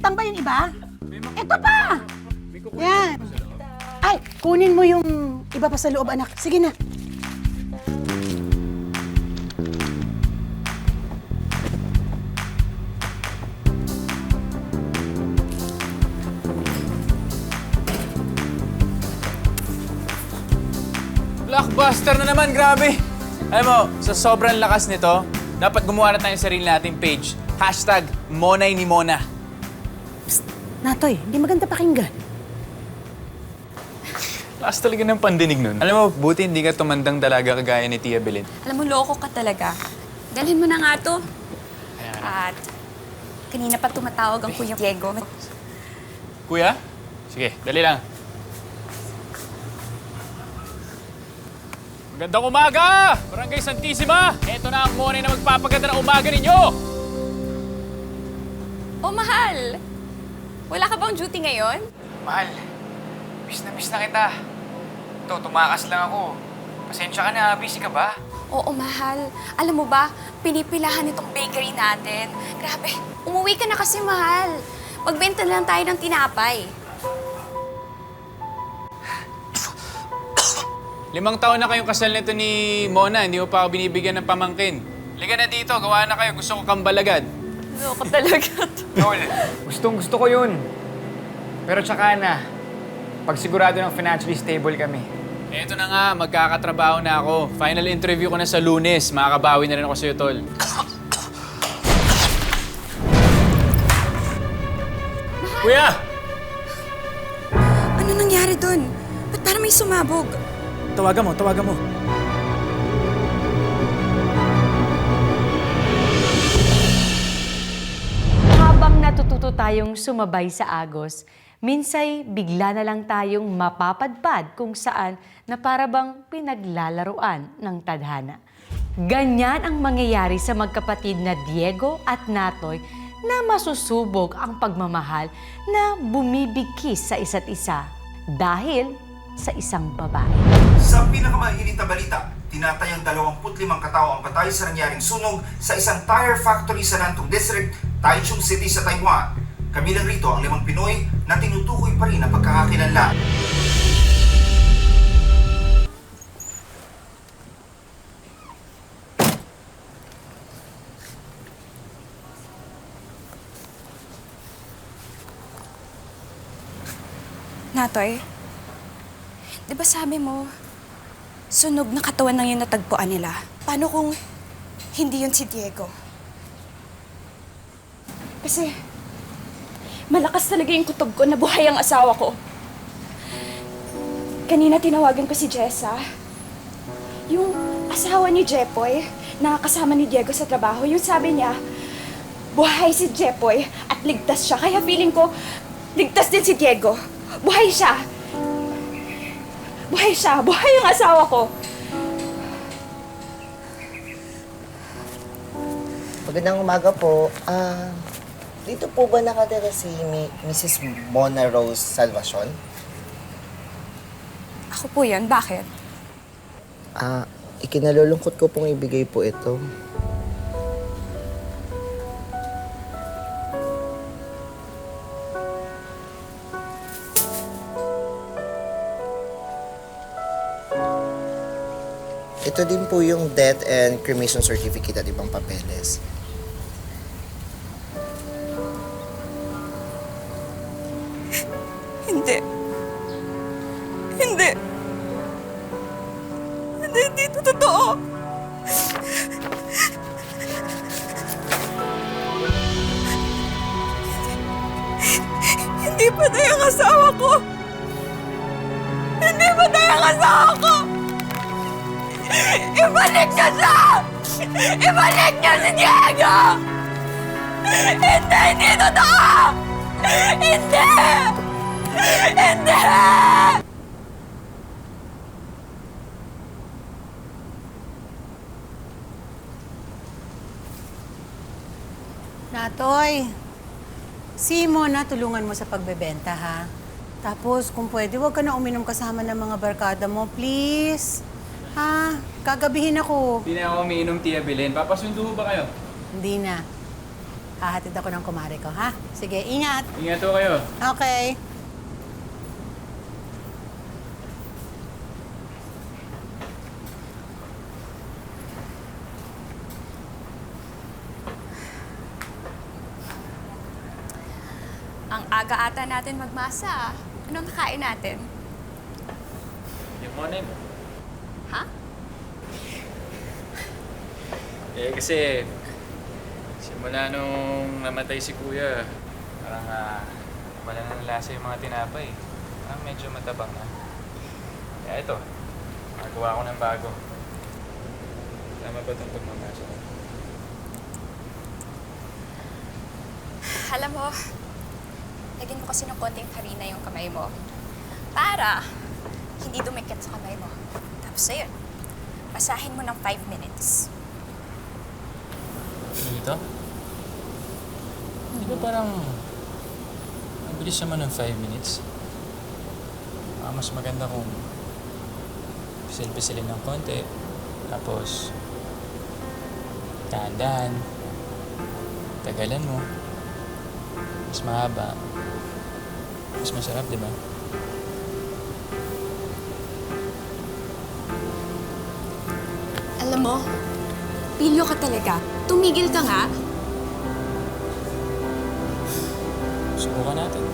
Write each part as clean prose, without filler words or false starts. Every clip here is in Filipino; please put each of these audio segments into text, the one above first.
Nasaktan ba yung iba? Ito pa! Yan. Ay, kunin mo yung iba pa sa loob, anak. Sige na. Blockbuster na naman, grabe! Alam mo, sa sobrang lakas nito, dapat gumawa na tayo ng sarili nating page. Hashtag Monay ni Mona. Natoy, hindi maganda pakinggan. Lakas talaga ng pandinig nun. Alam mo, buti hindi ka tumandang dalaga kagaya ni Tia Belen. Alam mo, loko ka talaga. Dalhin mo na nga to. At kanina pa tumatawag ang Kuya Diego. Kuya? Sige, dali lang. Magandang umaga! Barangay Santissima! Ito na ang Monay na magpapaganda ng umaga ninyo! Oh, mahal! Wala ka bang duty ngayon? Mahal, miss na kita. Ito, tumakas lang ako. Pasensya ka na, busy ka ba? Oo, mahal. Alam mo ba, pinipilahan itong bakery natin. Grabe, umuwi ka na kasi, mahal. Magbenta na lang tayo ng tinapay. 5 taon na kayong kasal nito ni Mona, hindi mo pa ako binibigyan ng pamangkin. Liga na dito, gawa na kayo. Gusto ko kambalagad. Loko talaga. Tol, gustong-gusto ko yun. Pero tsaka na, pag sigurado ng financially stable kami. Eto na nga, magkakatrabaho na ako. Final interview ko na sa Lunes. Makakabawi na rin ako sa'yo, Tol. Kuya! Ano nangyari dun? Ba't parang may sumabog? Tawagan mo. Habang natututo tayong sumabay sa agos, minsay bigla na lang tayong mapapadpad kung saan na parabang pinaglalaruan ng tadhana. Ganyan ang mangyayari sa magkapatid na Diego at Natoy na masusubok ang pagmamahal na bumibigkis sa isa't isa dahil sa isang babae. Sa pinakamainit na balita, tinatayang 25 katao ang patay sa nangyaring sunog sa isang tire factory sa Nantong District, Taichung City sa Taiwan. Kabilang rito ang 5 Pinoy na tinutukoy pa rin ang pagkakakilanlan. Natoy, di ba sabi mo, sunog na katawan lang yung natagpuan nila? Paano kung hindi yun si Diego? Kasi malakas talaga yung kutob ko na buhay ang asawa ko. Kanina tinawagan ko si Jessa. Yung asawa ni Jepoy, na kasama ni Diego sa trabaho, yung sabi niya, buhay si Jepoy at ligtas siya. Kaya feeling ko, ligtas din si Diego. Buhay siya. Buhay siya. Buhay yung asawa ko. Magandang umaga po. Dito po ba nakatira si Mrs. Mona Rose Salvacion? Ako po yun. Bakit? Ikinalulungkot ko pong ibigay po ito. Ito din po yung death and cremation certificate at ibang papeles. Hindi. Hindi. Hindi ito totoo. Hindi pa tayo ang asawa ko. Hindi pa tayo ang asawa ko. Ibalik niyo siya! Ibalik niyo si Diego! Hindi totoo! Hindi! Hindi! Natoy, si Mona, tulungan mo sa pagbebenta, ha? Tapos, kung pwede, huwag ka na uminom kasama ng mga barkada mo, please. Ha? Kagabihin ako. Hindi na ako umiinom, Tia Belen. Papasundo ba kayo? Hindi na. Hahatid ako ng kumare ko, ha? Sige, ingat. Ingat po kayo. Okay. Ang aga ata natin magmasa. Anong kakain natin? Yung monay mo. Ha? Kasi simula nung namatay si Kuya, parang wala na ng lasa yung mga tinapay. Parang medyo matabang na. Kaya ito, magawa ko ng bago. Tama ba itong pagmamasa ko? Alam mo, lagyan mo kasi ng konting harina yung kamay mo. Para hindi dumikit sa kamay mo. Tapos ayun, basahin mo ng 5 minutes. Dito? Di ba parang ang bilis naman ng 5 minutes? Mas maganda kung pisil-pisilin ng konti. Tapos, dahan-dahan. Tagalan mo. Mas mahaba. Mas masarap, di ba? Alam mo, pilyo ka talaga. Tumigil ka nga. Subukan natin.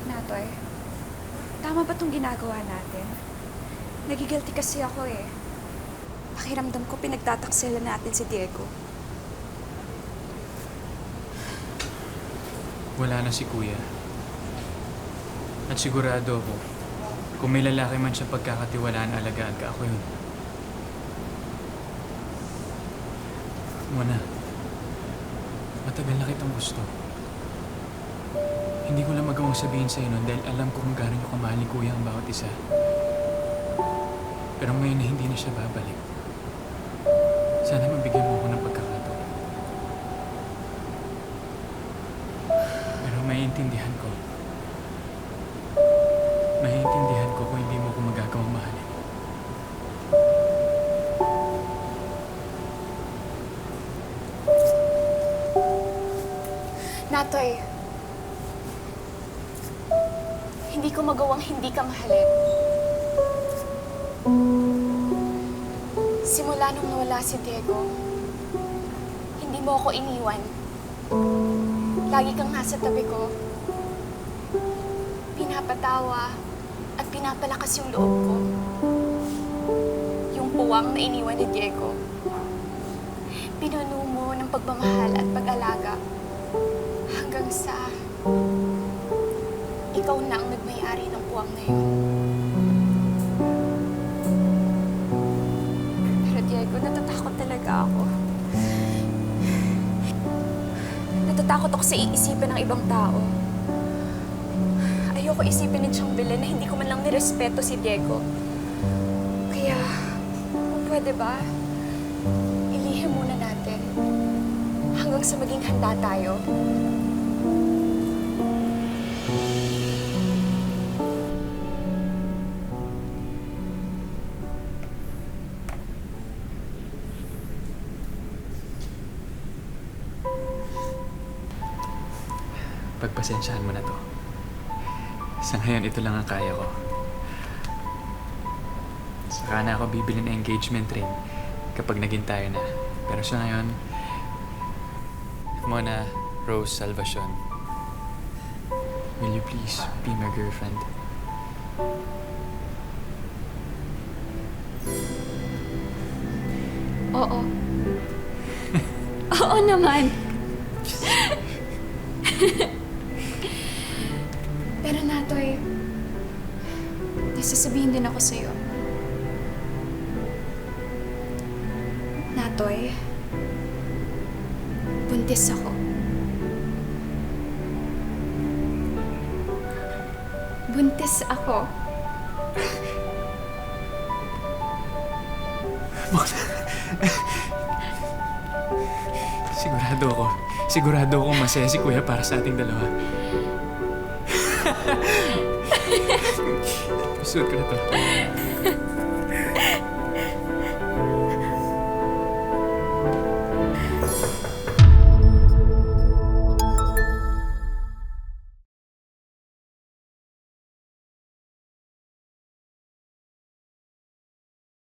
Natoy, tama ba itong ginagawa natin? Nagigilty kasi ako eh. Pakiramdam ko pinagtataksilan natin si Diego. Wala na si Kuya. At sigurado ako, kung may lalaki man siya pagkakatiwalaan, alagaan ka, ako yun. Mona, matagal na kitang gusto. Hindi ko lang magawang sabihin sa'yo nun dahil alam ko kung gaano niyo kamahal ni Kuya ang bawat isa. Pero ngayon na hindi na siya babalik, sana mabigyan mo ako ng pagkakataon. Pero maiintindihan ko. Maiintindihan ko kung hindi mo ako magagawang mahalin. Natoy, hindi ko magawang hindi ka mahalin. Simula nung nawala si Diego, hindi mo ako iniwan. Lagi kang nasa tabi ko. Pinapatawa at pinapalakas yung loob ko. Yung puwang na iniwan ni Diego. Pinuno mo ng pagmamahal at pag-alaga. Hanggang sa ikaw na ang nagmay-ari ng puwang na yun. Pero Diego, natatakot talaga ako. Natatakot ako sa iisipin ng ibang tao. Ayoko isipin ni Chambellan na hindi ko man lang nirespeto si Diego. Kaya, kung pwede ba, ilihim muna natin hanggang sa maging handa tayo. Pagpasensyahan mo na to. Sa ngayon, ito lang ang kaya ko. Saka na ako bibili ng engagement ring kapag naging tayo na. Pero sa ngayon, Mona Rose Salvacion, will you please be my girlfriend? Oo. Oo naman. Pero Natoy, may sasabihin din ako sa'yo. Natoy, buntis ako. Buntis ako. Sigurado ako masaya si Kuya para sa ating dalawa. Suot ko na to.